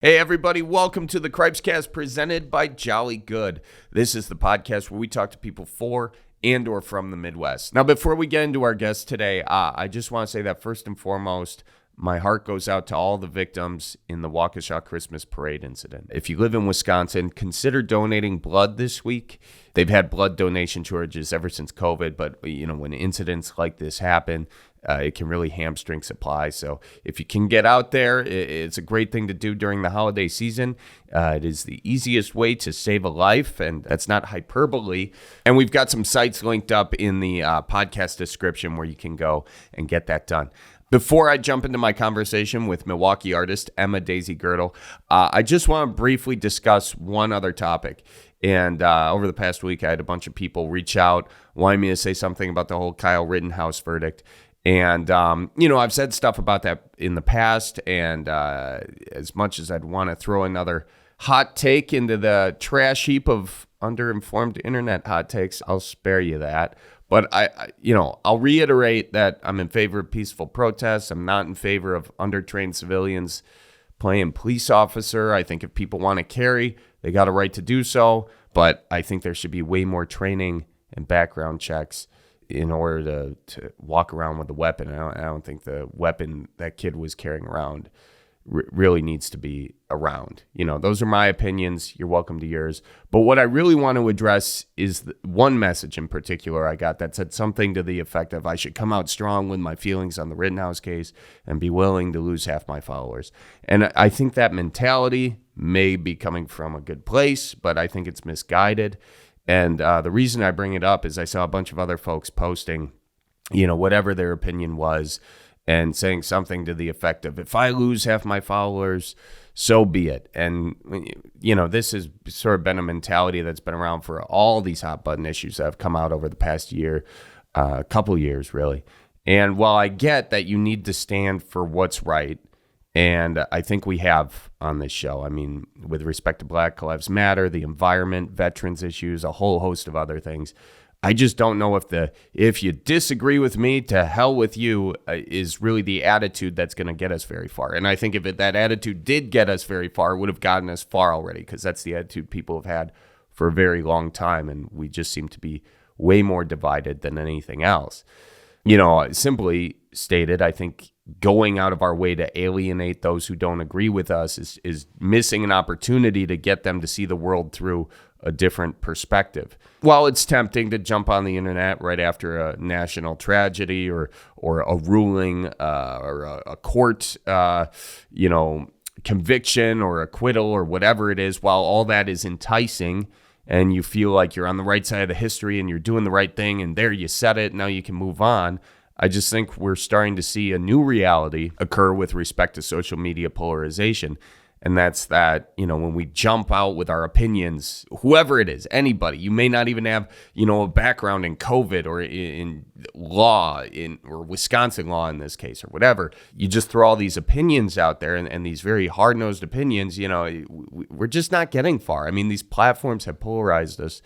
Hey everybody, welcome to the Cripescast presented by Jolly Good. This is the podcast where we talk to people for and or from the Midwest. Now, before we get into our guest today, I just want to say that first and foremost, my heart goes out to all the victims in the Waukesha Christmas parade incident. If you live in Wisconsin, consider donating blood this week. They've had blood donation shortages ever since COVID, but when incidents like this happen, it can really hamstring supply. So if you can get out there, it's a great thing to do during the holiday season. It is the easiest way to save a life, and that's not hyperbole. And we've got some sites linked up in the podcast description where you can go and get that done. Before I jump into my conversation with Milwaukee artist Emma Daisy Gertel, I just want to briefly discuss one other topic. And over the past week, I had a bunch of people reach out, wanting me to say something about the whole Kyle Rittenhouse verdict. And, I've said stuff about that in the past, and as much as I'd want to throw another hot take into the trash heap of underinformed internet hot takes, I'll spare you that. But I'll reiterate that I'm in favor of peaceful protests. I'm not in favor of undertrained civilians playing police officer. I think if people want to carry, they got a right to do so. But I think there should be way more training and background checks in order to walk around with a weapon. I don't think the weapon that kid was carrying around really needs to be around. Those are my opinions. You're welcome to yours. But what I really want to address is one message in particular I got that said something to the effect of I should come out strong with my feelings on the Rittenhouse case and be willing to lose half my followers. And I think that mentality may be coming from a good place, but I think it's misguided. And the reason I bring it up is I saw a bunch of other folks posting, whatever their opinion was, and saying something to the effect of, if I lose half my followers, so be it. And, this has sort of been a mentality that's been around for all these hot button issues that have come out over the past year, couple years, really. And while I get that you need to stand for what's right, and I think we have on this show, with respect to Black Lives Matter, the environment, veterans issues, a whole host of other things, I just don't know if you disagree with me, to hell with you, is really the attitude that's going to get us very far. And I think if that attitude did get us very far, it would have gotten us far already, because that's the attitude people have had for a very long time, and we just seem to be way more divided than anything else. Simply stated, I think going out of our way to alienate those who don't agree with us is missing an opportunity to get them to see the world through a different perspective. While it's tempting to jump on the internet right after a national tragedy or a ruling or a court, conviction or acquittal or whatever it is, while all that is enticing and you feel like you're on the right side of the history and you're doing the right thing and there you said it, now you can move on, I just think we're starting to see a new reality occur with respect to social media polarization. And that's that, when we jump out with our opinions, whoever it is, anybody, you may not even have, a background in COVID or in law, or Wisconsin law in this case, or whatever. You just throw all these opinions out there and these very hard-nosed opinions, we're just not getting far. These platforms have polarized us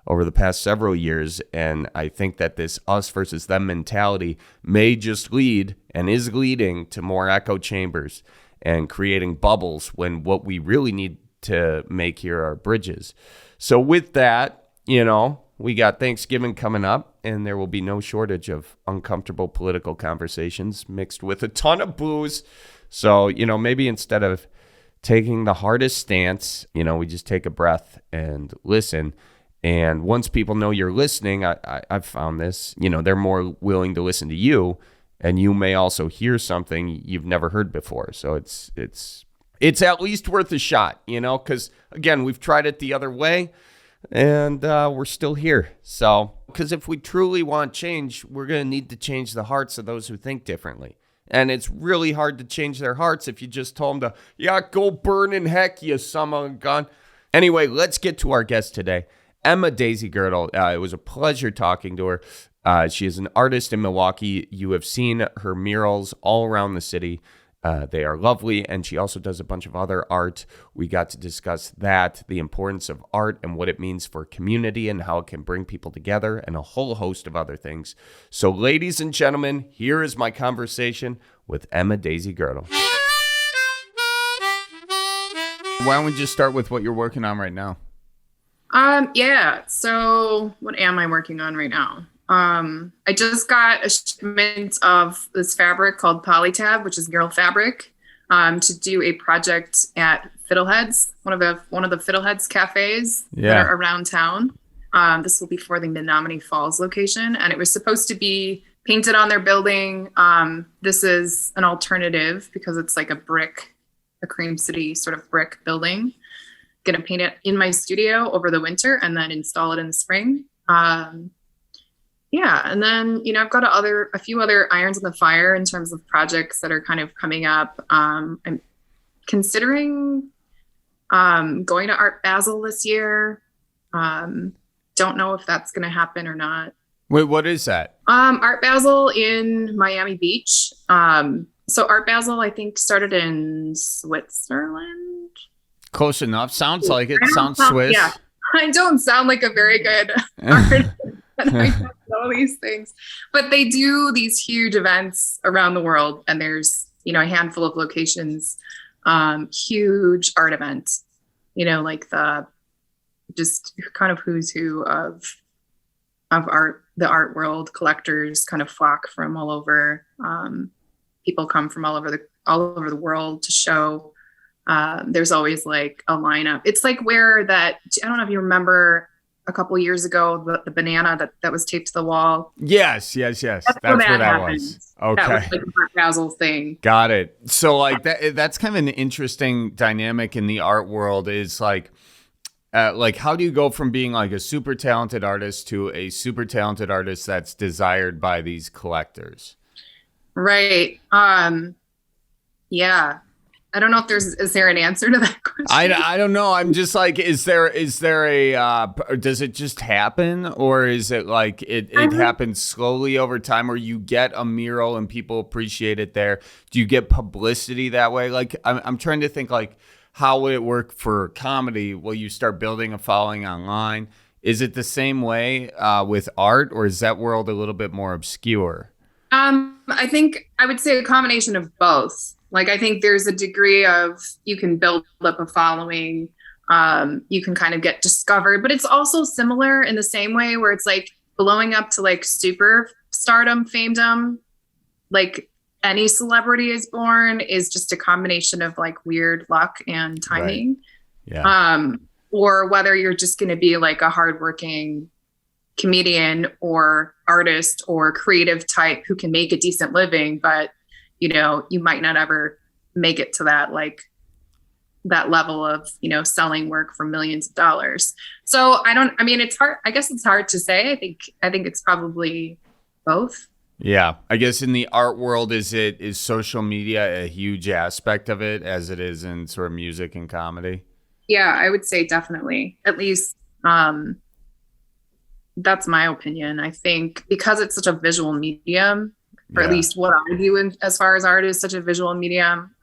over the past several years, and I think that this us versus them mentality may just lead and is leading to more echo chambers and creating bubbles, when what we really need to make here are bridges. So with that, we got Thanksgiving coming up, and there will be no shortage of uncomfortable political conversations mixed with a ton of booze. So, maybe instead of taking the hardest stance, we just take a breath and listen. And once people know you're listening, I've found this, they're more willing to listen to you. And you may also hear something you've never heard before. So it's at least worth a shot, because, again, we've tried it the other way, and we're still here. So, because if we truly want change, we're going to need to change the hearts of those who think differently. And it's really hard to change their hearts if you just told them to, go burn in heck, you son of a gun. Anyway, let's get to our guest today, Emma Daisy Gertel. It was a pleasure talking to her. She is an artist in Milwaukee. You have seen her murals all around the city. They are lovely, and she also does a bunch of other art. We got to discuss that, the importance of art and what it means for community and how it can bring people together, and a whole host of other things. So, ladies and gentlemen, here is my conversation with Emma Daisy Gertel. why don't we just start with what you're working on right now? Yeah. So what am I working on right now? I just got a shipment of this fabric called Polytab, which is Mural fabric, to do a project at Fiddleheads, one of the Fiddleheads cafes that are around town. This will be for the Menominee Falls location, and it was supposed to be painted on their building. This is an alternative because it's like a Cream City sort of brick building. Gonna paint it in my studio over the winter and then install it in the spring. Yeah, and then I've got a few other irons in the fire in terms of projects that are kind of coming up. I'm considering going to Art Basel this year. Don't know if that's going to happen or not. Wait, what is that? Art Basel in Miami Beach. So Art Basel, I think, started in Switzerland. Close enough. Sounds like it. Sounds Swiss. Yeah, I don't sound like a very good artist. I don't know these things, but they do these huge events around the world, and there's a handful of locations, huge art events, like the just kind of who's who of art, the art world. Collectors kind of flock from all over. People come from all over the world to show. There's always like a lineup. It's like where that, I don't know if you remember a couple years ago, the banana that was taped to the wall. Yes. That's where that was. Okay. That was like a Art Basel thing. Got it. So like that's kind of an interesting dynamic in the art world is like how do you go from being like a super talented artist to a super talented artist that's desired by these collectors? Right. Yeah. I don't know if is there an answer to that question? I don't know. I'm just like, is there a, does it just happen, or is it like it happens slowly over time, or you get a mural and people appreciate it there? Do you get publicity that way? Like, I'm trying to think like, how would it work for comedy? Will you start building a following online? Is it the same way with art, or is that world a little bit more obscure? I think I would say a combination of both. Like, I think there's a degree of you can build up a following, you can kind of get discovered, but it's also similar in the same way where it's like blowing up to like super stardom, famedom, like any celebrity is born is just a combination of like weird luck and timing. Right. Yeah. Or whether you're just going to be like a hardworking comedian or artist or creative type who can make a decent living, but you might not ever make it to that level of, selling work for millions of dollars. So it's hard. I guess it's hard to say. I think it's probably both. Yeah. I guess in the art world, is social media a huge aspect of it as it is in sort of music and comedy? Yeah, I would say definitely. At least that's my opinion. I think because it's such a visual medium, or at least what I do as far as art is such a visual medium.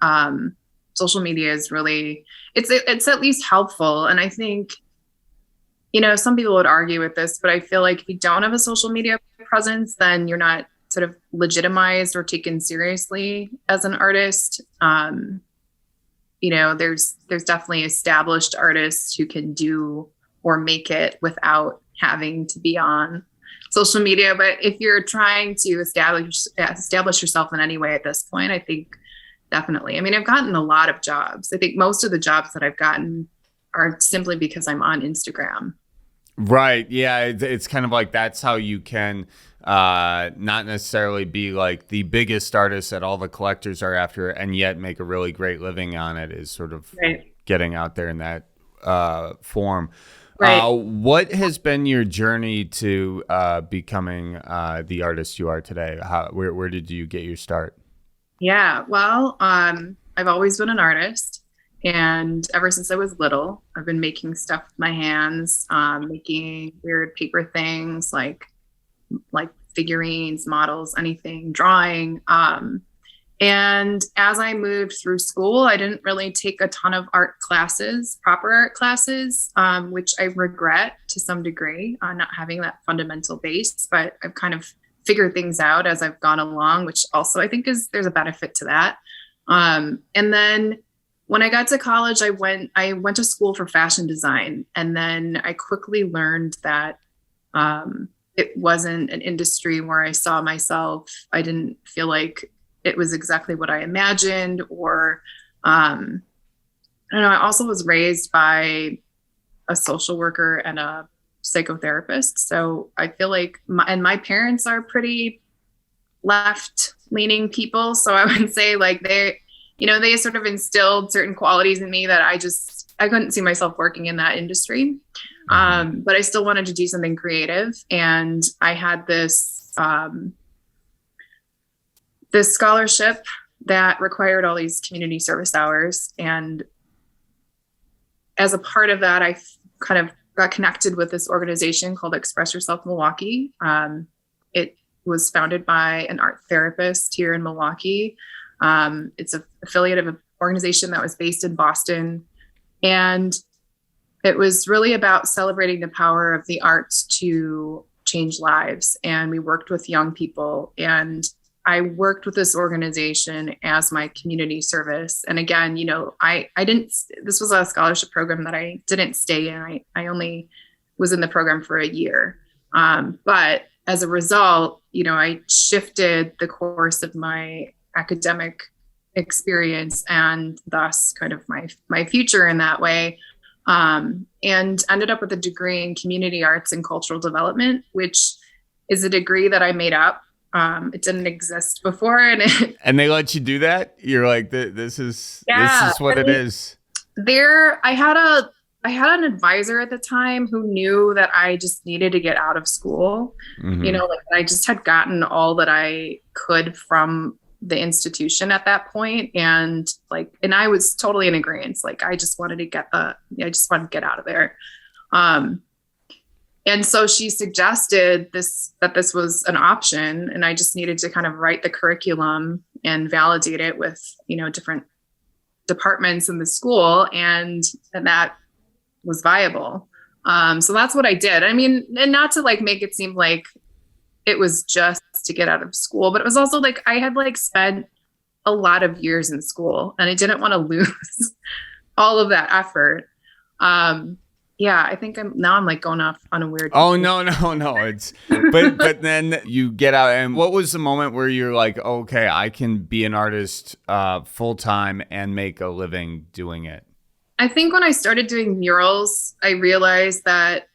Social media is really, it's at least helpful. And I think, some people would argue with this, but I feel like if you don't have a social media presence, then you're not sort of legitimized or taken seriously as an artist. There's definitely established artists who can do or make it without having to be on social media. But if you're trying to establish yourself in any way at this point, I think definitely. I've gotten a lot of jobs. I think most of the jobs that I've gotten are simply because I'm on Instagram. Right. Yeah. It's kind of like that's how you can not necessarily be like the biggest artist that all the collectors are after and yet make a really great living on it, is sort of getting out there in that form. Right. What has been your journey to becoming the artist you are today? Where did you get your start? Yeah, well, I've always been an artist, and ever since I was little, I've been making stuff with my hands, making weird paper things like figurines, models, anything, drawing. And as I moved through school, I didn't really take a ton of proper art classes, which I regret to some degree, not having that fundamental base, but I've kind of figured things out as I've gone along, which also I think there's a benefit to that. And then when I got to college, I went to school for fashion design, and then I quickly learned that it wasn't an industry where I saw myself. I didn't feel like it was exactly what I imagined, or I don't know. I also was raised by a social worker and a psychotherapist, so I feel like my parents are pretty left-leaning people, so I would say like they sort of instilled certain qualities in me that I couldn't see myself working in that industry. But I still wanted to do something creative. And I had this scholarship that required all these community service hours. And as a part of that, I kind of got connected with this organization called Express Yourself Milwaukee. It was founded by an art therapist here in Milwaukee. It's an affiliate of an organization that was based in Boston. And it was really about celebrating the power of the arts to change lives. And we worked with young people. And I worked with this organization as my community service. And again, this was a scholarship program that I didn't stay in. I only was in the program for a year. But as a result, I shifted the course of my academic experience and thus kind of my future in that way. And ended up with a degree in community arts and cultural development, which is a degree that I made up. It didn't exist before. And they let you do that? You're like, this is what it is. I had an advisor at the time who knew that I just needed to get out of school. Mm-hmm. I just had gotten all that I could from the institution at that point. And I was totally in agreement. I just wanted to get out of there. And so she suggested that this was an option, and I just needed to kind of write the curriculum and validate it with, different departments in the school. And that was viable. So that's what I did. I mean, and not to make it seem like it was just to get out of school, but it was also I had spent a lot of years in school, and I didn't want to lose all of that effort. I think I'm going off on a weird. Oh, no. It's, but then you get out, and what was the moment where you're like, okay, I can be an artist full time and make a living doing it? I think when I started doing murals, I realized that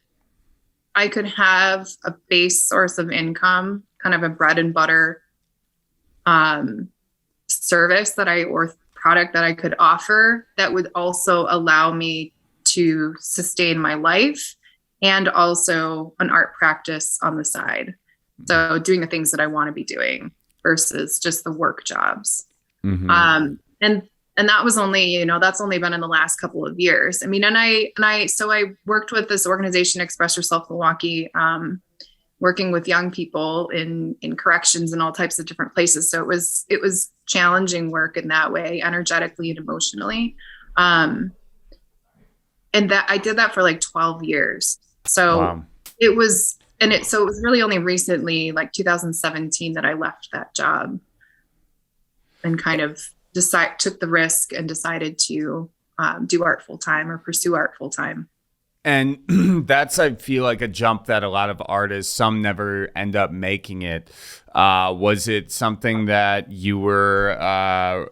I could have a base source of income, kind of a bread and butter service or product that I could offer that would also allow me to sustain my life, and also an art practice on the side. So doing the things that I want to be doing versus just the work jobs. Mm-hmm. And that was only, that's only been in the last couple of years. I mean, so I worked with this organization, Express Yourself Milwaukee, working with young people in corrections and all types of different places. So it was challenging work in that way, energetically and emotionally. And that I did that for 12 years. So wow. It was really only recently, 2017, that I left that job and kind of took the risk and decided to do art full time or pursue art full time. And that's, I feel like, a jump that a lot of artists, some never end up making it. Was it something that you were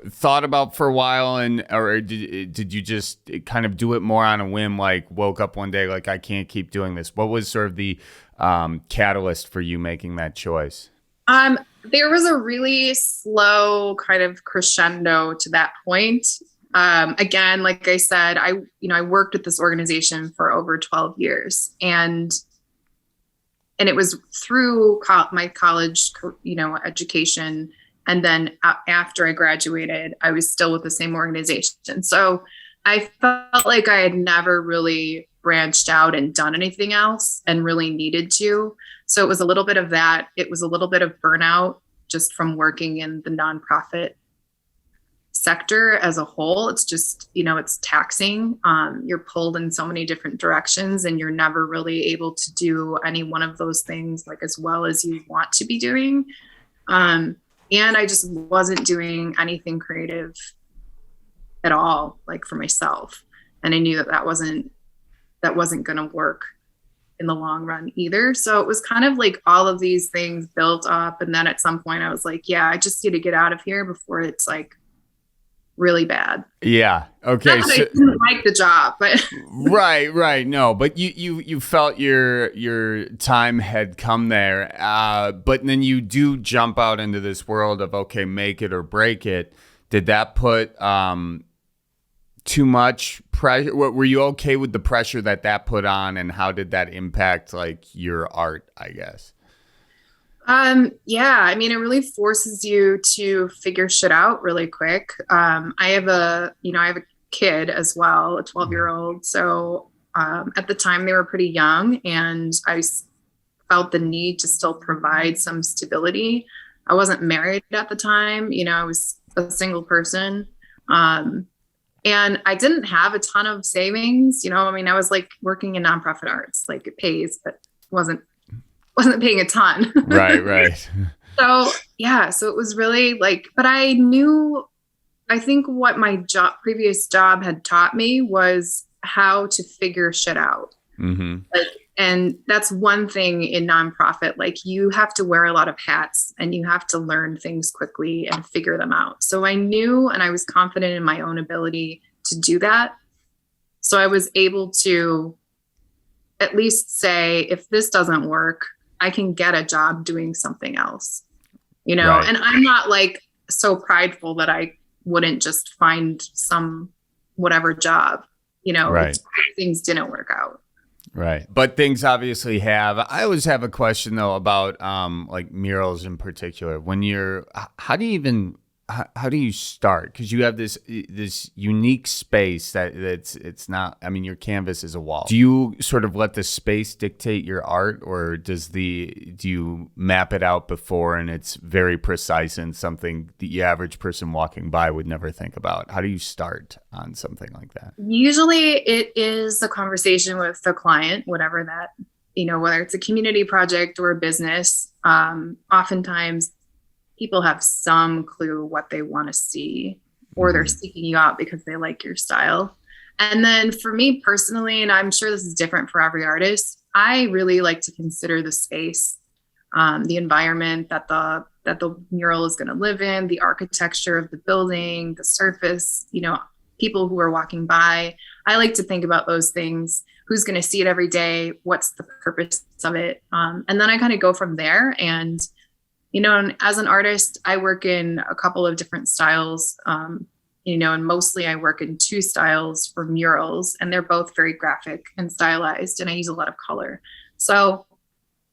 thought about for a while, or did you just kind of do it more on a whim, woke up one day, I can't keep doing this? What was sort of the catalyst for you making that choice? There was a really slow kind of crescendo to that point. Again, like I said, I worked with this organization for over 12 years, and it was through my college, education. And then after I graduated, I was still with the same organization. So I felt like I had never really branched out and done anything else and really needed to. So it was a little bit of that. It was a little bit of burnout just from working in the nonprofit sector as a whole. It's just, it's taxing. You're pulled in so many different directions, and you're never really able to do any one of those things as well as you want to be doing. And I just wasn't doing anything creative at all, like for myself. And I knew that wasn't going to work in the long run either. So it was kind of like all of these things built up. And then at some point I was like, yeah, I just need to get out of here before it's like really bad. Yeah. Okay. Not that I didn't like the job, but right. No, but you felt your time had come there. But then you do jump out into this world of, okay, make it or break it. Did that put too much pressure? Were you okay with the pressure that put on, and how did that impact like your art, I guess? Yeah, I mean, it really forces you to figure shit out really quick. I have a kid as well, a 12-year-old. So, at the time they were pretty young, and I felt the need to still provide some stability. I wasn't married at the time, I was a single person. And I didn't have a ton of savings, I mean, I was like working in nonprofit arts, like it pays, but wasn't paying a ton. Right. So it was really like, but I think what my previous job had taught me was how to figure shit out. Mm-hmm. And that's one thing in nonprofit, like you have to wear a lot of hats and you have to learn things quickly and figure them out. So I knew, and I was confident in my own ability to do that. So I was able to at least say, if this doesn't work, I can get a job doing something else, right. And I'm not like so prideful that I wouldn't just find some whatever job, right. Things didn't work out. Right. But things obviously have. I always have a question though about like murals in particular. When how do you start? Because you have this unique space it's not, I mean, your canvas is a wall. Do you sort of let the space dictate your art, or do you map it out before and it's very precise and something the average person walking by would never think about? How do you start on something like that? Usually it is a conversation with the client, whatever that, whether it's a community project or a business. Oftentimes people have some clue what they want to see, or they're seeking you out because they like your style. And then for me personally, and I'm sure this is different for every artist, I really like to consider the space, the environment that the mural is going to live in, the architecture of the building, the surface, people who are walking by. I like to think about those things. Who's going to see it every day? What's the purpose of it? And then I kind of go from there. And and as an artist, I work in a couple of different styles, and mostly I work in 2 styles for murals, and they're both very graphic and stylized, and I use a lot of color. So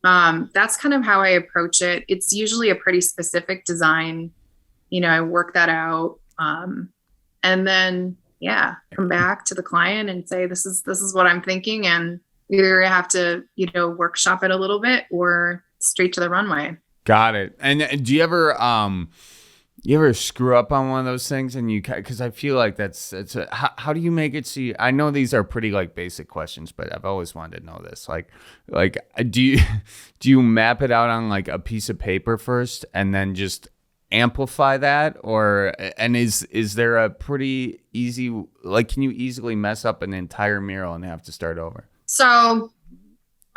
that's kind of how I approach it. It's usually a pretty specific design. I work that out, and then, come back to the client and say, this is what I'm thinking. And either I have to, workshop it a little bit or straight to the runway. Got it. And do you ever screw up on one of those things? And because I feel like how do you make it see? I know these are pretty like basic questions, but I've always wanted to know this. Like do you map it out on like a piece of paper first and then just amplify that, and is there a pretty easy, like, can you easily mess up an entire mural and have to start over? So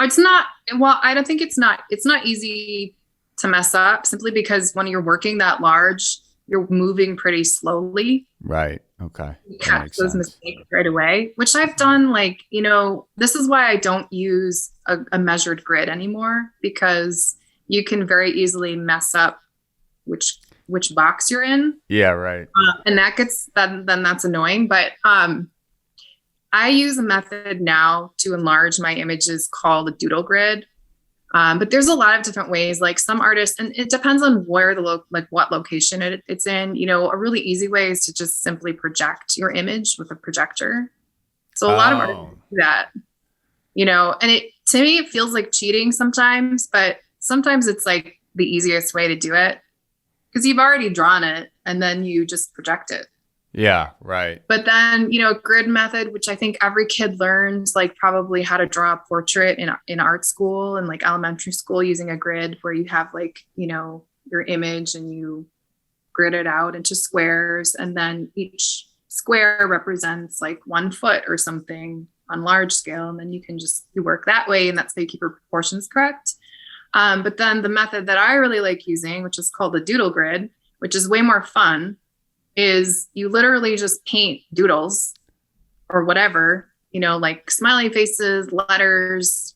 it's not, well, I don't think it's not easy to mess up, simply because when you're working that large, you're moving pretty slowly. Right. Okay. You catch those mistakes right away, which I've done. Like, this is why I don't use a measured grid anymore, because you can very easily mess up which box you're in. Yeah. Right. And then that's annoying. But I use a method now to enlarge my images called a Doodle Grid. But there's a lot of different ways. Like some artists, and it depends on where what location it's in. A really easy way is to just simply project your image with a projector. So a lot of artists do that. And to me it feels like cheating sometimes, but sometimes it's like the easiest way to do it, because you've already drawn it and then you just project it. Yeah, right. But then, grid method, which I think every kid learns, like probably how to draw a portrait in art school and like elementary school, using a grid where you have like, your image and you grid it out into squares, and then each square represents like 1 foot or something on large scale. And then you work that way. And that's how you keep your proportions correct. But then the method that I really like using, which is called the Doodle Grid, which is way more fun, is you literally just paint doodles or whatever, like smiley faces, letters,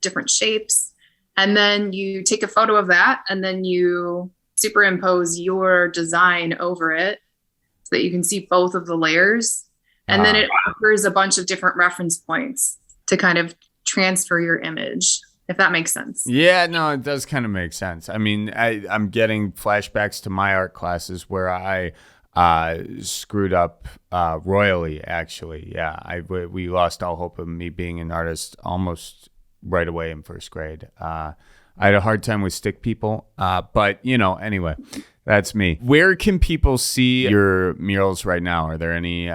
different shapes. And then you take a photo of that and then you superimpose your design over it so that you can see both of the layers. And then it offers a bunch of different reference points to kind of transfer your image, if that makes sense. Yeah, no, it does kind of make sense. I mean, I'm getting flashbacks to my art classes where I screwed up royally, actually. Yeah, we lost all hope of me being an artist almost right away in first grade. I had a hard time with stick people, but anyway, that's me. Where can people see your murals right now? Are there any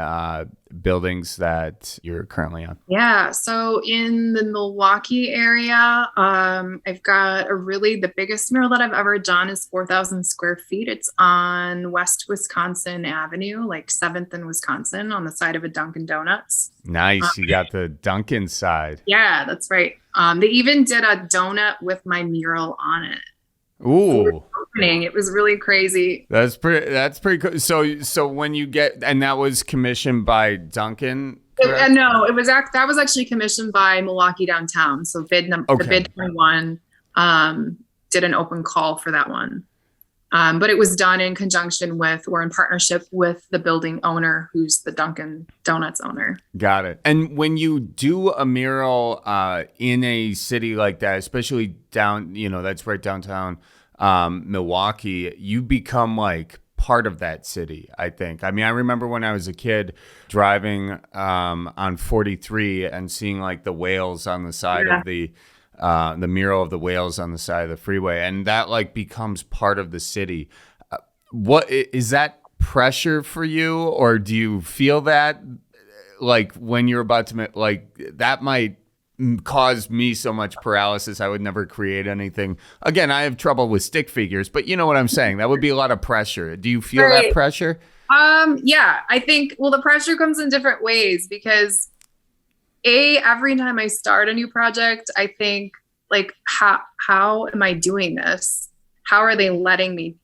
buildings that you're currently on? Yeah, so in the Milwaukee area, I've got the biggest mural that I've ever done is 4,000 square feet. It's on West Wisconsin Avenue, like 7th and Wisconsin, on the side of a Dunkin' Donuts. Nice, you got the Dunkin' side. Yeah, that's right. They even did a donut with my mural on it. Ooh. It was really crazy. That's pretty cool. So when you and that was commissioned by Dunkin'? No, that was actually commissioned by Milwaukee Downtown. So the bid 21 did an open call for that one. But it was done in conjunction with, or in partnership with, the building owner, who's the Dunkin' Donuts owner. Got it. And when you do a mural in a city like that, especially that's right downtown Milwaukee, you become like part of that city, I think. I mean, I remember when I was a kid driving on 43 and seeing like the whales on the side of the mural of the whales on the side of the freeway, and that like becomes part of the city. What is that pressure for you, or do you feel that like when you're about to like that might cause me so much paralysis I would never create anything again? I have trouble with stick figures, but you know what I'm saying, that would be a lot of pressure. Do you feel that pressure? Yeah, I think the pressure comes in different ways, because every time I start a new project, I think like, how am I doing this? How are they letting me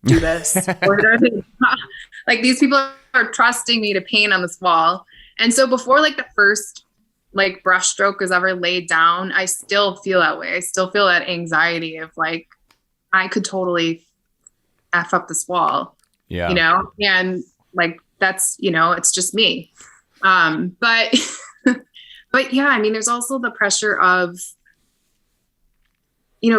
do this? Like, these people are trusting me to paint on this wall. And so before like the first like brush stroke is ever laid down, I still feel that way. I still feel that anxiety of like, I could totally F up this wall, and like, that's, it's just me. But yeah, I mean, there's also the pressure of,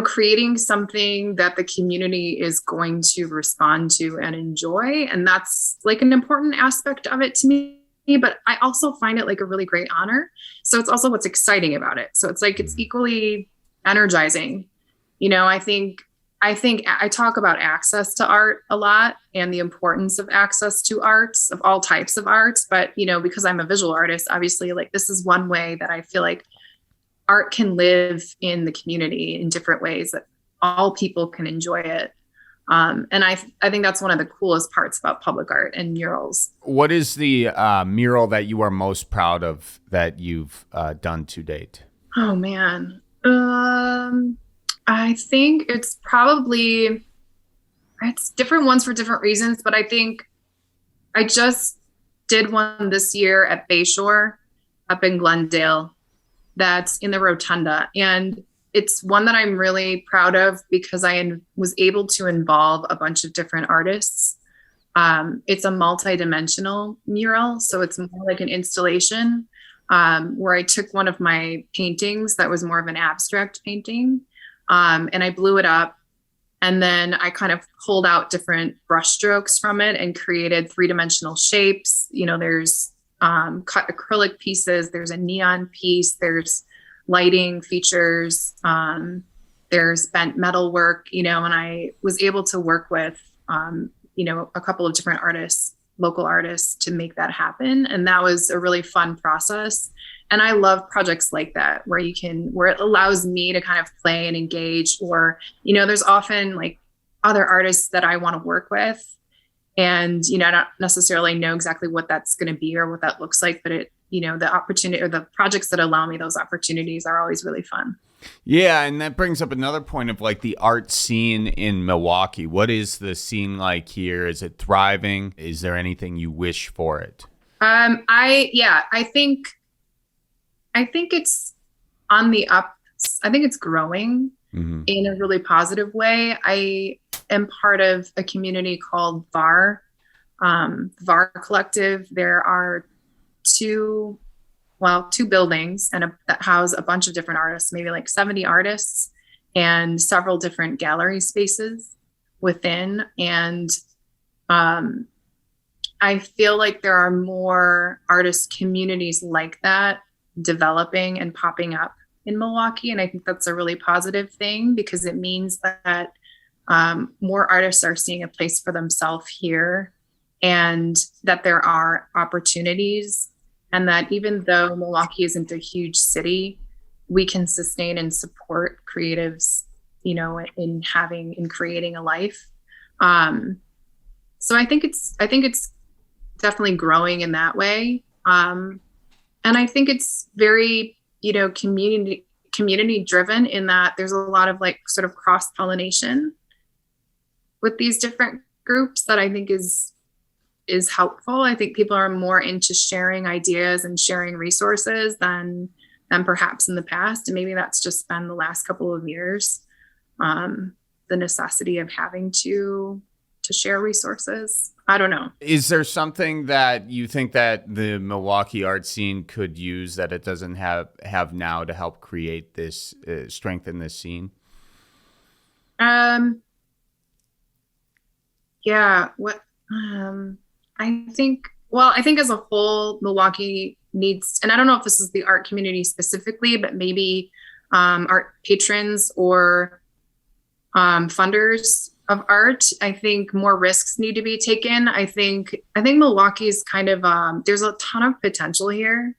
creating something that the community is going to respond to and enjoy. And that's like an important aspect of it to me. But I also find it like a really great honor. So it's also what's exciting about it. So it's like, it's equally energizing. I think I talk about access to art a lot and the importance of access to arts, of all types of arts. But, because I'm a visual artist, obviously, like, this is one way that I feel like art can live in the community in different ways, that all people can enjoy it. And I think that's one of the coolest parts about public art and murals. What is the mural that you are most proud of that you've done to date? Oh, man. I think it's different ones for different reasons, but I think I just did one this year at Bayshore up in Glendale that's in the Rotunda. And it's one that I'm really proud of because I was able to involve a bunch of different artists. It's a multi-dimensional mural, so it's more like an installation where I took one of my paintings that was more of an abstract painting, and I blew it up. And then I kind of pulled out different brush strokes from it and created 3-dimensional shapes. There's cut acrylic pieces, there's a neon piece, there's lighting features, there's bent metal work, and I was able to work with, a couple of different artists, local artists, to make that happen. And that was a really fun process. And I love projects like that where it allows me to kind of play and engage, or, there's often like other artists that I want to work with. And, I don't necessarily know exactly what that's going to be or what that looks like, but the opportunity or the projects that allow me those opportunities are always really fun. Yeah, and that brings up another point of like the art scene in Milwaukee. What is the scene like here? Is it thriving? Is there anything you wish for it? I think it's on the up. I think it's growing in a really positive way. I am part of a community called VAR Collective. There are two buildings that house a bunch of different artists, maybe like 70 artists, and several different gallery spaces within. And I feel like there are more artist communities like that developing and popping up in Milwaukee. And I think that's a really positive thing, because it means that more artists are seeing a place for themselves here, and that there are opportunities, and that even though Milwaukee isn't a huge city, we can sustain and support creatives, in creating a life. So I think it's definitely growing in that way. And I think it's very, community driven, in that there's a lot of like sort of cross pollination with these different groups that I think is helpful. I think people are more into sharing ideas and sharing resources than perhaps in the past. And maybe that's just been the last couple of years, the necessity of having to share resources. I don't know. Is there something that you think that the Milwaukee art scene could use that it doesn't have now to help create this, strengthen this scene? Yeah. I think as a whole, Milwaukee needs, and I don't know if this is the art community specifically, but maybe art patrons or funders of art. I think more risks need to be taken. I think Milwaukee's kind of, there's a ton of potential here.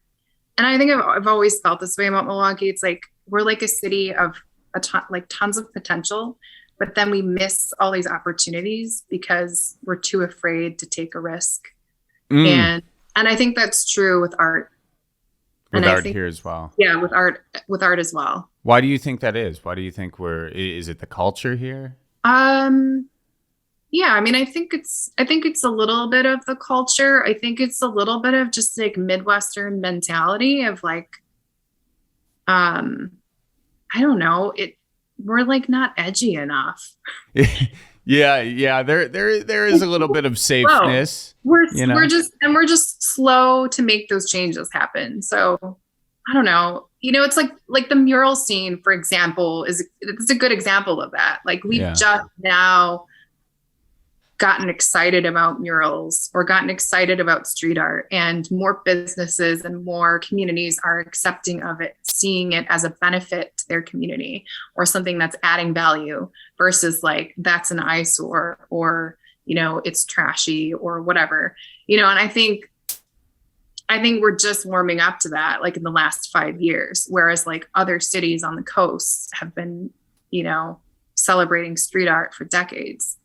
And I think I've always felt this way about Milwaukee. It's like, we're like a city of tons of potential, but then we miss all these opportunities because we're too afraid to take a risk. And I think that's true with art. Here as well. Yeah, with art as well. Why do you think that is? Why do you think is it the culture here? Yeah, I mean, I think it's a little bit of the culture. I think it's a little bit of just like Midwestern mentality of like, I don't know, we're like not edgy enough. Yeah. There is a little bit of safeness. We're just slow to make those changes happen. So I don't know. It's like the mural scene, for example, it's a good example of that. Like we've just now gotten excited about murals or gotten excited about street art, and more businesses and more communities are accepting of it, seeing it as a benefit to their community or something that's adding value versus like that's an eyesore or, it's trashy or whatever, and I think we're just warming up to that, like in the last 5 years, whereas like other cities on the coast have been, celebrating street art for decades.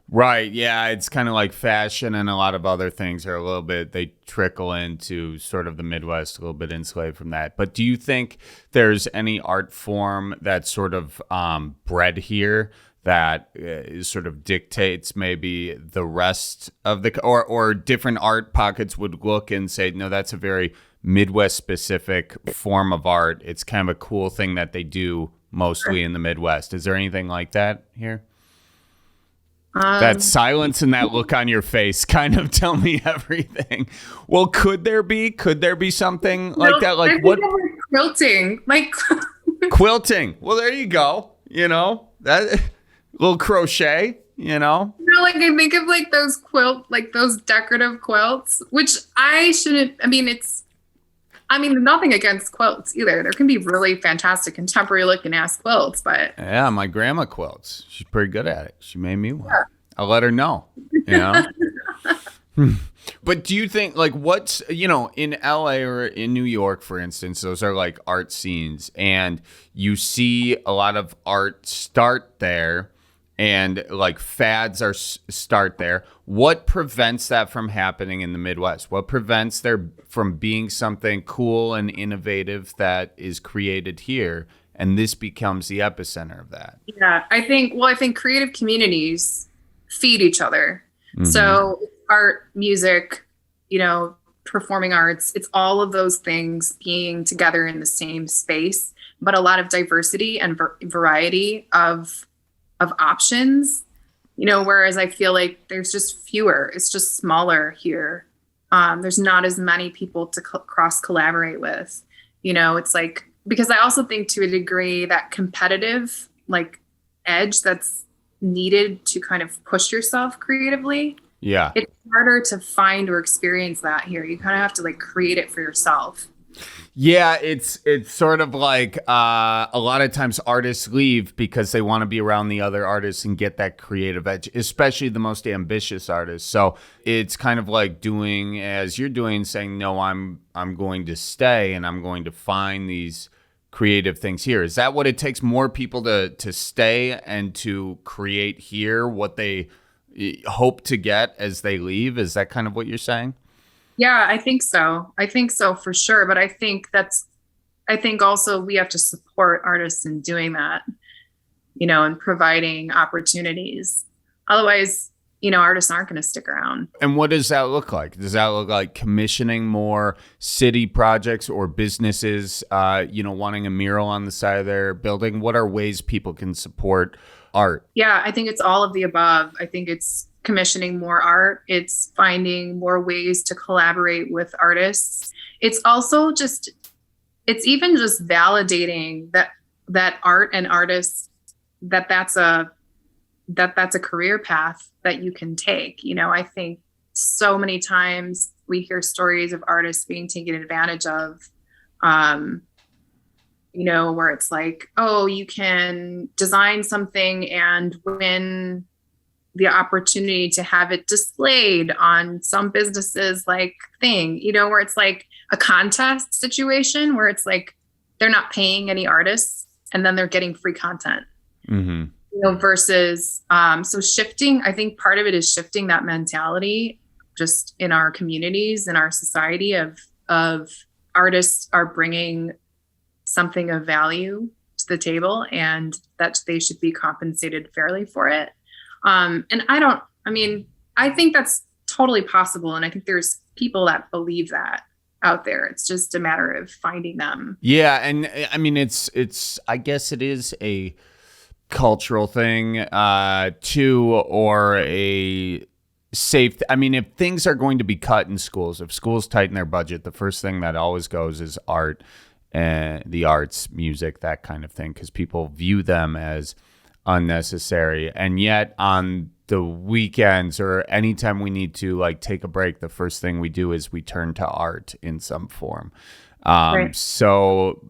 Right. Yeah. It's kind of like fashion and a lot of other things are they trickle into sort of the Midwest, a little bit enslaved from that. But do you think there's any art form that's sort of bred here that sort of dictates maybe the rest of or different art pockets would look and say, no, that's a very Midwest specific form of art. It's kind of a cool thing that they do mostly in the Midwest. Is there anything like that here? That silence and that look on your face kind of tell me everything. Well, could there be something like that? Like what? Quilting, quilting. Well, there you go. That little crochet. Like I think of like those those decorative quilts, which nothing against quilts either. There can be really fantastic contemporary looking ass quilts, but yeah, my grandma quilts. She's pretty good at it. She made me one. Yeah. I'll let her know. But do you think like what's in LA or in New York, for instance, those are like art scenes, and you see a lot of art start there, and like fads start there. What prevents that from happening in the Midwest? What prevents there from being something cool and innovative that is created here, and this becomes the epicenter of that? Yeah, I think creative communities feed each other. So art, music, performing arts, it's all of those things being together in the same space, but a lot of diversity and variety of options, whereas I feel like there's just fewer, it's just smaller here. There's not as many people to cross collaborate with, it's like, because I also think to a degree that competitive like edge that's needed to kind of push yourself creatively. Yeah. It's harder to find or experience that here. You kind of have to like create it for yourself. Yeah, it's sort of like a lot of times artists leave because they want to be around the other artists and get that creative edge, especially the most ambitious artists. So it's kind of like doing as you're doing, saying, no, I'm going to stay and I'm going to find these creative things here. Is that what it takes? More people to stay and to create here what they hope to get as they leave? Is that kind of what you're saying? Yeah, I think so. I think so for sure. But I think also we have to support artists in doing that, and providing opportunities. Otherwise, artists aren't going to stick around. And what does that look like? Does that look like commissioning more city projects or businesses, wanting a mural on the side of their building? What are ways people can support art? Yeah, I think it's all of the above. I think it's commissioning more art. It's finding more ways to collaborate with artists. It's also it's even just validating that art and artists, that's a career path that you can take. I think so many times we hear stories of artists being taken advantage of, where it's like, oh, you can design something and win the opportunity to have it displayed on some businesses like thing, where it's like a contest situation where it's like they're not paying any artists and then they're getting free content. Versus so shifting, I think part of it is shifting that mentality just in our communities, in our society of artists are bringing something of value to the table and that they should be compensated fairly for it. And I think that's totally possible. And I think there's people that believe that out there. It's just a matter of finding them. Yeah. And I mean, I guess it is a cultural thing, too, or a safe. If things are going to be cut in schools, if schools tighten their budget, the first thing that always goes is art and the arts, music, that kind of thing, because people view them as unnecessary. And yet on the weekends or anytime we need to like take a break, the first thing we do is we turn to art in some form. Right. So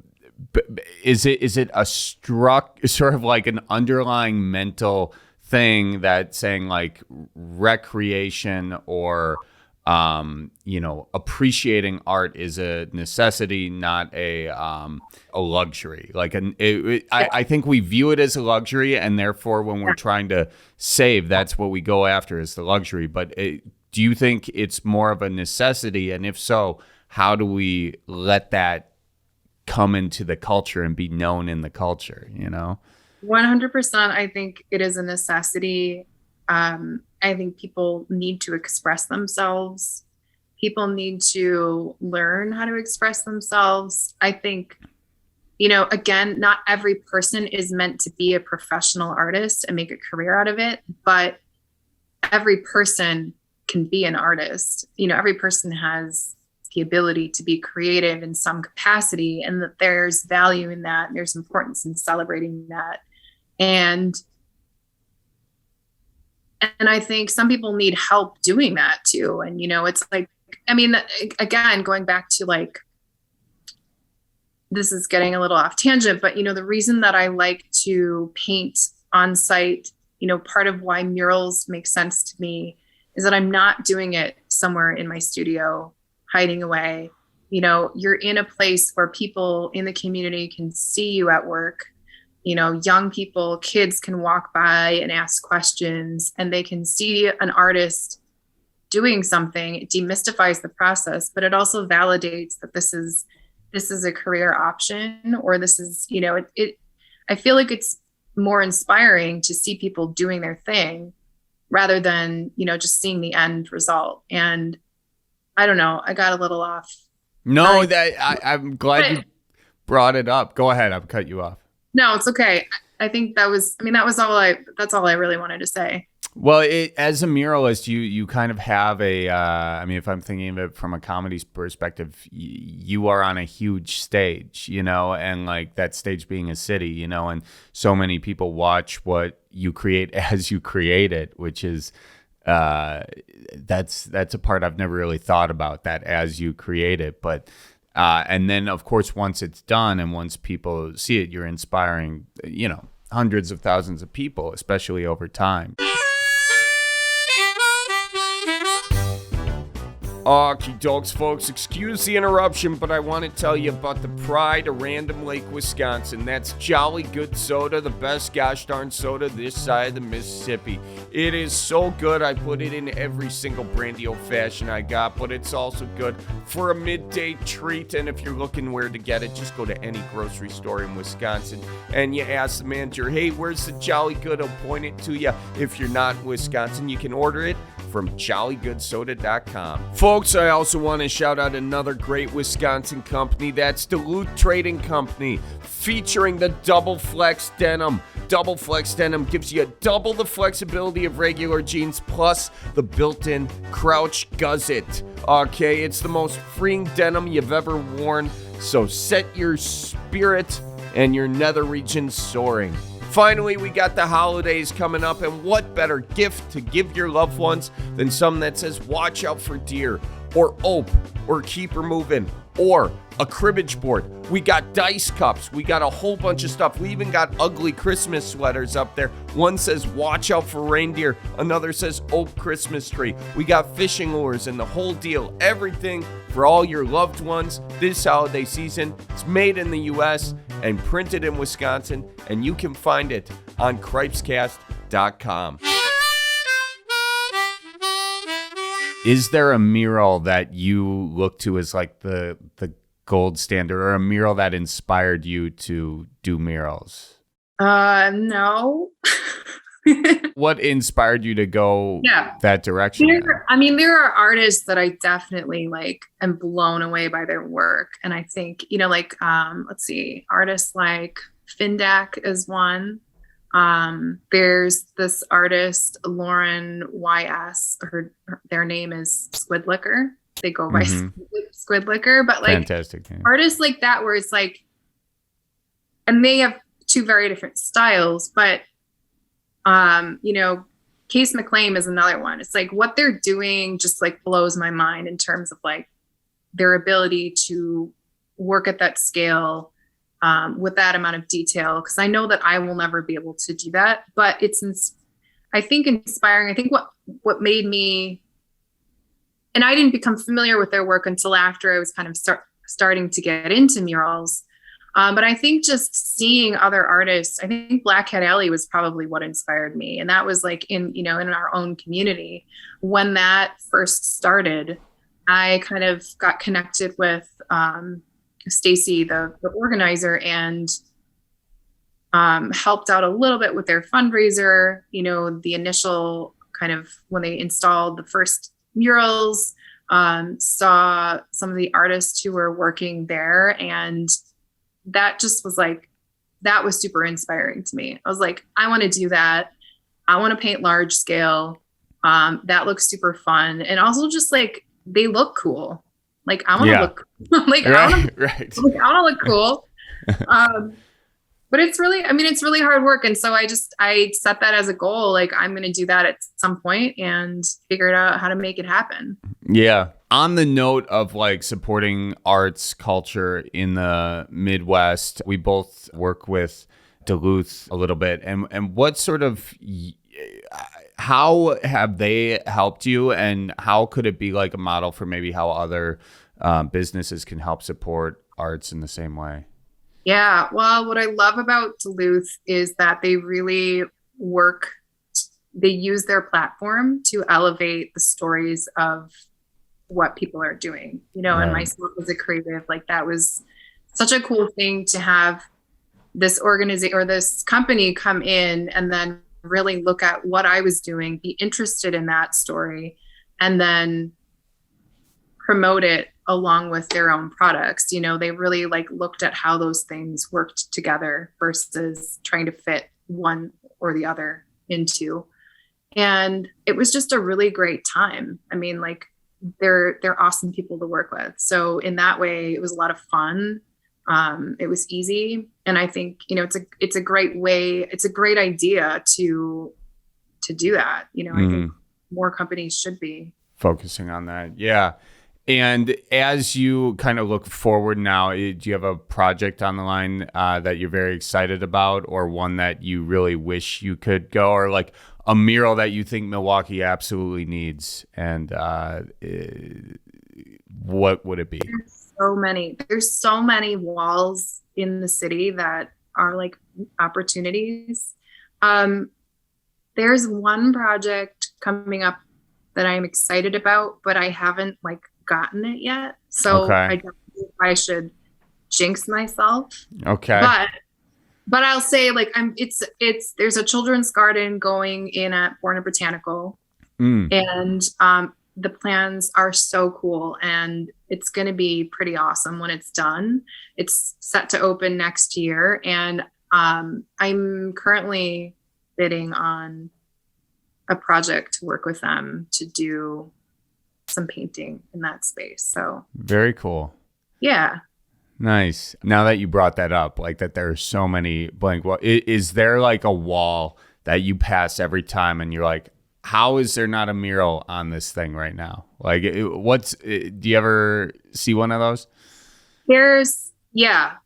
is it a sort of like an underlying mental thing that saying like recreation or appreciating art is a necessity, not a luxury. Like I think we view it as a luxury, and therefore when we're trying to save, that's what we go after is the luxury. But do you think it's more of a necessity? And if so, how do we let that come into the culture and be known in the culture? 100%. I think it is a necessity. I think people need to express themselves. People need to learn how to express themselves. I think, again, not every person is meant to be a professional artist and make a career out of it, but every person can be an artist. Every person has the ability to be creative in some capacity, and that there's value in that, and there's importance in celebrating that. And I think some people need help doing that too. And, it's like, again, going back to like, this is getting a little off tangent, but, the reason that I like to paint on site, part of why murals make sense to me is that I'm not doing it somewhere in my studio, hiding away. You're in a place where people in the community can see you at work. young people, kids can walk by and ask questions, and they can see an artist doing something. It demystifies the process, but it also validates that this is a career option, or this is, I feel like it's more inspiring to see people doing their thing rather than, just seeing the end result. And I don't know, I got a little off. No, I'm glad you brought it up. Go ahead. I've cut you off. No, it's okay. I think that's all I really wanted to say. Well, as a muralist, you kind of have if I'm thinking of it from a comedy perspective, you are on a huge stage, and like that stage being a city, and so many people watch what you create as you create it, which is, that's a part I've never really thought about, that as you create it. But, and then of course, once it's done and once people see it, you're inspiring, hundreds of thousands of people, especially over time. Okie dokes, folks. Excuse the interruption, but I want to tell you about the pride of Random Lake, Wisconsin. That's Jolly Good Soda, the best gosh darn soda this side of the Mississippi. It is so good. I put it in every single brandy old fashioned I got, but it's also good for a midday treat. And if you're looking where to get it, just go to any grocery store in Wisconsin and you ask the manager, hey, where's the Jolly Good? He'll point it to you. If you're not in Wisconsin, you can order it from jollygoodsoda.com. Folks, I also want to shout out another great Wisconsin company. That's Duluth Trading Company, featuring the Double Flex Denim. Double Flex Denim gives you double the flexibility of regular jeans, plus the built-in crouch gusset. Okay, it's the most freeing denim you've ever worn, so set your spirit and your nether regions soaring. Finally, we got the holidays coming up, and what better gift to give your loved ones than something that says watch out for deer, or ope, or keep her moving, or a cribbage board. We got dice cups. We got a whole bunch of stuff. We even got ugly Christmas sweaters up there. One says watch out for reindeer. Another says ope Christmas tree. We got fishing lures and the whole deal. Everything for all your loved ones this holiday season. It's made in the U.S. and printed in Wisconsin, and you can find it on Cripescast.com. Is there a mural that you look to as like the gold standard, or a mural that inspired you to do murals? No. What inspired you to go that direction? There are artists that I definitely am blown away by their work. And I think, let's see, artists like Findak is one. There's this artist, Lauren YS, their name is Squidlicker. They go by Squidlicker, but fantastic. Artists like that, where it's and they have two very different styles, but Case McClaim is another one. It's what they're doing just blows my mind in terms of their ability to work at that scale with that amount of detail. Because I know that I will never be able to do that, but I think inspiring. I think what made me, and I didn't become familiar with their work until after I was kind of starting to get into murals. But I think just seeing other artists, I think Black Hat Alley was probably what inspired me. And that was in our own community. When that first started, I kind of got connected with Stacy, the organizer, and helped out a little bit with their fundraiser, the initial kind of when they installed the first murals, saw some of the artists who were working there, and that just was that was super inspiring to me. I was I want to do that. I want to paint large scale. That looks super fun. And also just they look cool. I want to look right. I want to look cool. But it's really hard work. And so I set that as a goal. I'm going to do that at some point and figure out how to make it happen. Yeah. On the note of supporting arts culture in the Midwest, we both work with Duluth a little bit. And what sort of, how have they helped you, and how could it be a model for maybe how other businesses can help support arts in the same way? Yeah. Well, what I love about Duluth is that they really they use their platform to elevate the stories of what people are doing, and Right. myself as a creative, like that was such a cool thing to have this organization or this company come in and then really look at what I was doing, be interested in that story, and then promote it along with their own products. They really like looked at how those things worked together versus trying to fit one or the other into. And it was just a really great time. I mean, like they're awesome people to work with. So in that way, it was a lot of fun. It was easy, and I think it's a great way. It's a great idea to do that. I think more companies should be Focusing on that. Yeah. And as you kind of look forward now, do you have a project on the line that you're very excited about, or one that you really wish you could go, or like a mural that you think Milwaukee absolutely needs? And what would it be? There's so many walls in the city that are like opportunities. There's one project coming up that I'm excited about, but I haven't like gotten it yet. So Okay. I don't know if I should jinx myself. Okay. But I'll say like there's a children's garden going in at Born Botanical, and the plans are so cool, and it's going to be pretty awesome when it's done. It's set to open next year, and I'm currently bidding on a project to work with them to do some painting in that space. So very cool. Yeah. Nice. Now that you brought that up, like that there are so many blank walls, is there like a wall that you pass every time and you're like, how is there not a mural on this thing right now? Like do you ever see one of those? Yeah.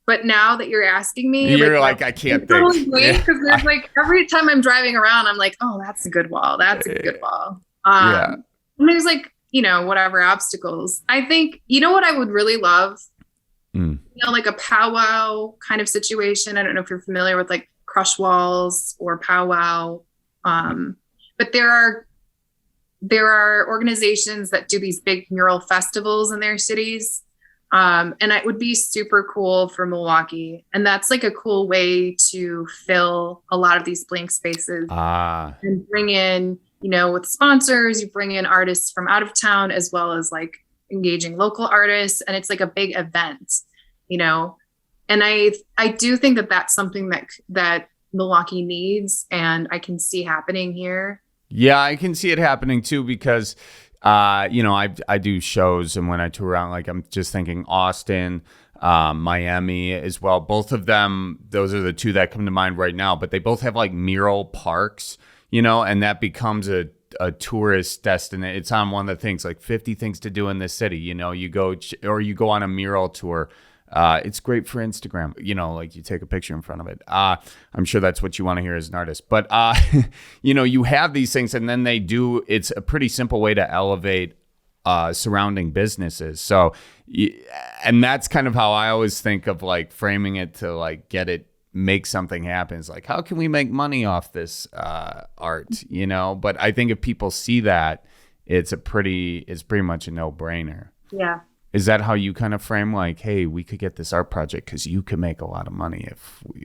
But now that you're asking me, you're like I can't think. Because there's like every time I'm driving around, I'm like, oh, that's a good wall. That's a good wall. Yeah. And there's like, whatever obstacles. I think, what I would really love, like a powwow kind of situation. I don't know if you're familiar with like crush walls or powwow. But there are organizations that do these big mural festivals in their cities. And it would be super cool for Milwaukee. And that's like a cool way to fill a lot of these blank spaces and bring in, with sponsors, you bring in artists from out of town, as well as like engaging local artists. And it's like a big event, and I do think that that's something that Milwaukee needs, and I can see happening here. Yeah, I can see it happening too, because I do shows, and when I tour around, like I'm just thinking Austin, Miami as well. Both of them, those are the two that come to mind right now, but they both have like mural parks, and that becomes a tourist destination. It's on one of the things, like 50 things to do in this city. You go on a mural tour. It's great for Instagram, like you take a picture in front of it. I'm sure that's what you want to hear as an artist, but, you have these things, and then it's a pretty simple way to elevate, surrounding businesses. So, and that's kind of how I always think of like framing it to like make something happen. It's like, how can we make money off this, art, but I think if people see that, it's pretty much a no-brainer. Yeah. Is that how you kind of frame like, hey, we could get this art project because you can make a lot of money if we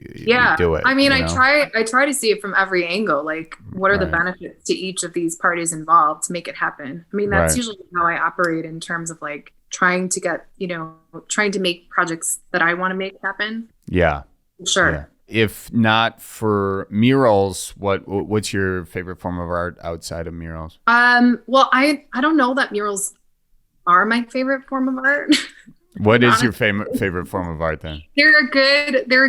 do it? I mean, I try to see it from every angle. Like, what are the benefits to each of these parties involved to make it happen? I mean, that's usually how I operate in terms of like trying to make projects that I want to make happen. Yeah. Sure. Yeah. If not for murals, what's your favorite form of art outside of murals? Well, I don't know that murals are my favorite form of art. What is your favorite form of art then? They're a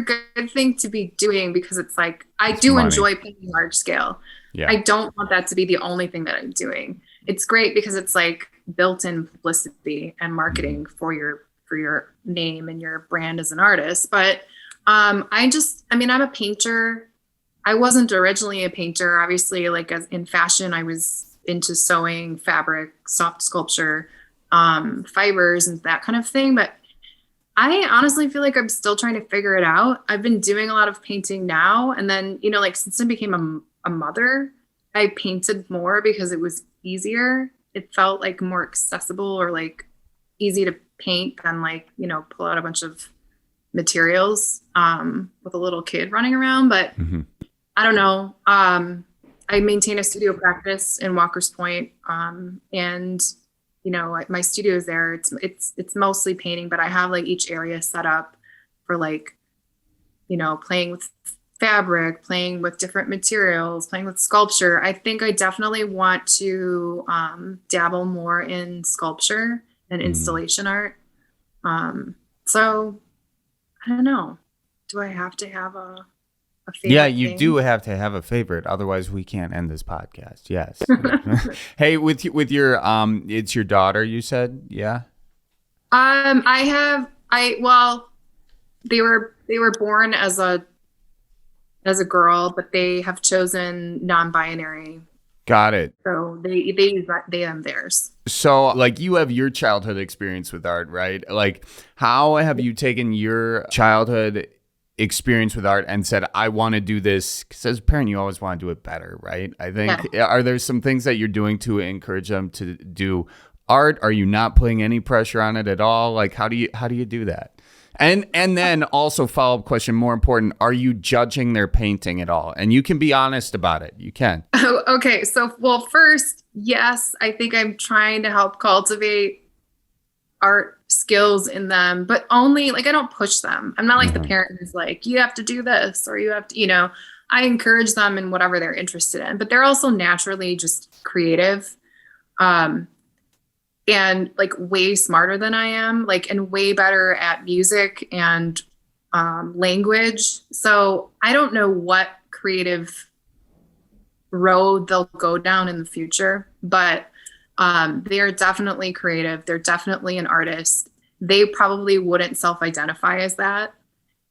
good thing to be doing, because it's like I do enjoy painting large scale. Yeah. I don't want that to be the only thing that I'm doing. It's great because it's like built-in publicity and marketing for your name and your brand as an artist. But I'm a painter. I wasn't originally a painter. Obviously, like in fashion, I was into sewing, fabric, soft sculpture, fibers and that kind of thing. But I honestly feel like I'm still trying to figure it out. I've been doing a lot of painting now. And then, like since I became a mother, I painted more because it was easier. It felt like more accessible or like easy to paint than like, pull out a bunch of materials with a little kid running around. But I don't know. I maintain a studio practice in Walker's Point. And my studio is there. It's mostly painting, but I have like each area set up for like, playing with fabric, playing with different materials, playing with sculpture. I think I definitely want to dabble more in sculpture and installation art. So I don't know. Do I have to have a favorite? Yeah, you thing? do have to have a favorite. Otherwise, we can't end this podcast. Yes. Hey, with your it's your daughter, you said, yeah? They were born as a girl, but they have chosen non-binary. Got it. So they have theirs. So like you have your childhood experience with art, right? Like how have you taken your childhood experience with art and said, I want to do this? Because as a parent, you always want to do it better, right? I think, Are there some things that you're doing to encourage them to do art? Are you not putting any pressure on it at all? Like, how do you do that? And then also follow-up question, more important, are you judging their painting at all? And you can be honest about it. You can. Oh, okay. So, well, first, yes, I think I'm trying to help cultivate art skills in them, but only like I don't push them. I'm not like the parent who's like, you have to do this or you have to, I encourage them in whatever they're interested in, but they're also naturally just creative. And like way smarter than I am, like, and way better at music and language. So I don't know what creative road they'll go down in the future, but they're definitely creative. They're definitely an artist. They probably wouldn't self-identify as that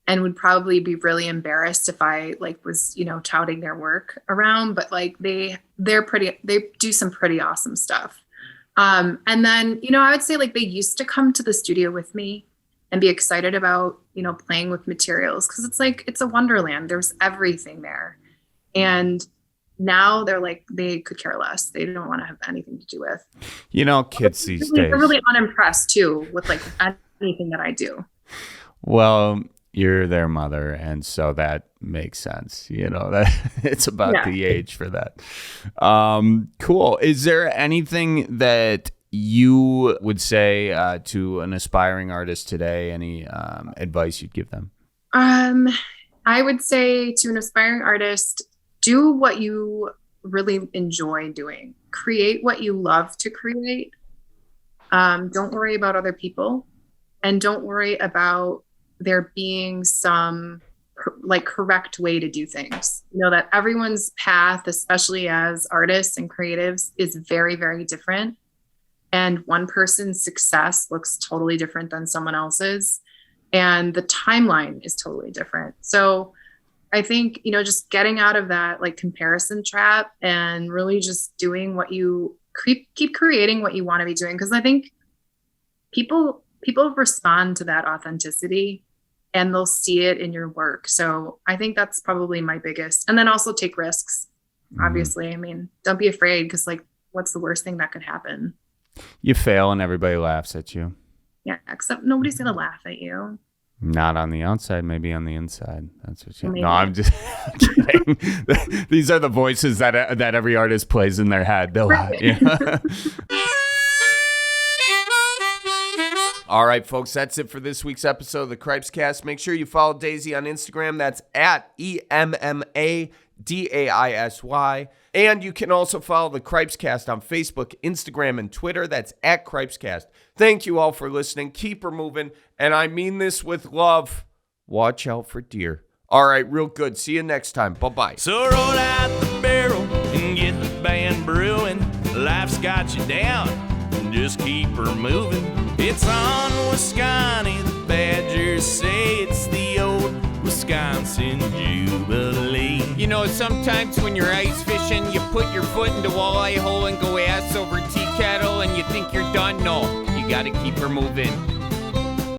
and would probably be really embarrassed if I like was, touting their work around, but like they do some pretty awesome stuff. And then, I would say like they used to come to the studio with me and be excited about, playing with materials. Cause it's like, it's a wonderland. There's everything there. And now they're like, they could care less. They don't want to have anything to do with, kids these days. They're really unimpressed too with like anything that I do. Well, you're their mother, and so that makes sense. That it's about the age for that. Cool. Is there anything that you would say to an aspiring artist today? Any advice you'd give them? I would say to an aspiring artist, do what you really enjoy doing. Create what you love to create. Don't worry about other people, and don't worry about there being some like correct way to do things. That everyone's path, especially as artists and creatives, is very, very different. And one person's success looks totally different than someone else's. And the timeline is totally different. So I think, just getting out of that like comparison trap and really just doing what you keep creating what you want to be doing. Cause I think people respond to that authenticity and they'll see it in your work. So I think that's probably my biggest. And then also take risks. Obviously, I mean, don't be afraid because like, what's the worst thing that could happen? You fail and everybody laughs at you. Yeah, except nobody's going to laugh at you. Not on the outside, maybe on the inside. That's what you. No, I'm just kidding. These are the voices that every artist plays in their head. They'll laugh. Yeah. All right, folks, that's it for this week's episode of the Cripescast. Make sure you follow Daisy on Instagram. That's at EMMADAISY. And you can also follow the Cripescast on Facebook, Instagram, and Twitter. That's at Cripescast. Thank you all for listening. Keep her moving. And I mean this with love. Watch out for deer. All right, real good. See you next time. Bye-bye. So roll out the barrel and get the band brewing. Life's got you down. Just keep her moving. It's on Wisconsin. The Badgers say it's the old Wisconsin Jubilee. Sometimes when you're ice fishing, you put your foot in the walleye hole and go ass over tea kettle and you think you're done. No, you gotta keep her moving.